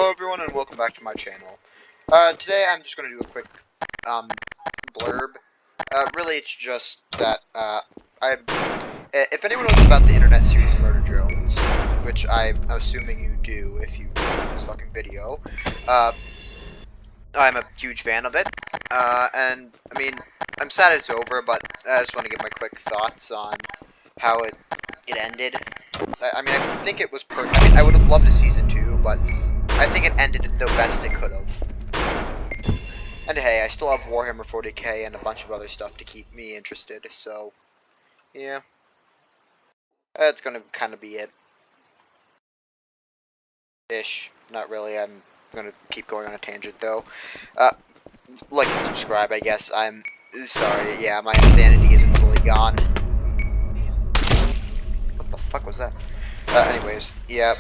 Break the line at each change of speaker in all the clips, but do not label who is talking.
Hello everyone and welcome back to my channel. Today I'm just going to do a quick blurb. Really it's just that if anyone knows about the internet series Murder Drones, which I'm assuming you do if you watch this fucking video, I'm a huge fan of it. And I mean, I'm sad it's over, but I just want to give my quick thoughts on how it ended. I mean, I think it was I would have loved a season 2, but I think it ended the best it could have. And hey, I still have Warhammer 40k and a bunch of other stuff to keep me interested, so yeah. That's gonna kind of be it. Ish. Not really, I'm gonna keep going on a tangent though. Like and subscribe, I guess. I'm sorry, yeah, my insanity isn't fully gone. What the fuck was that? Anyways, yeah.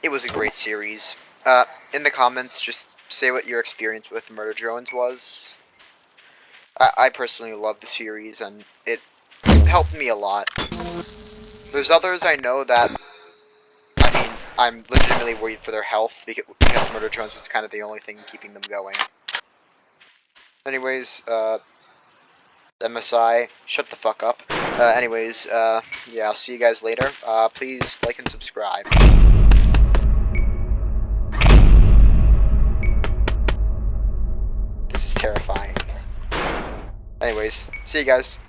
It was a great series. In the comments, just say what your experience with Murder Drones was. I personally love the series, and it helped me a lot. There's others I know that, I mean, I'm legitimately worried for their health, because Murder Drones was kind of the only thing keeping them going. Anyways, MSI, shut the fuck up. Yeah, I'll see you guys later. Please like and subscribe. This is terrifying. Anyways, see you guys.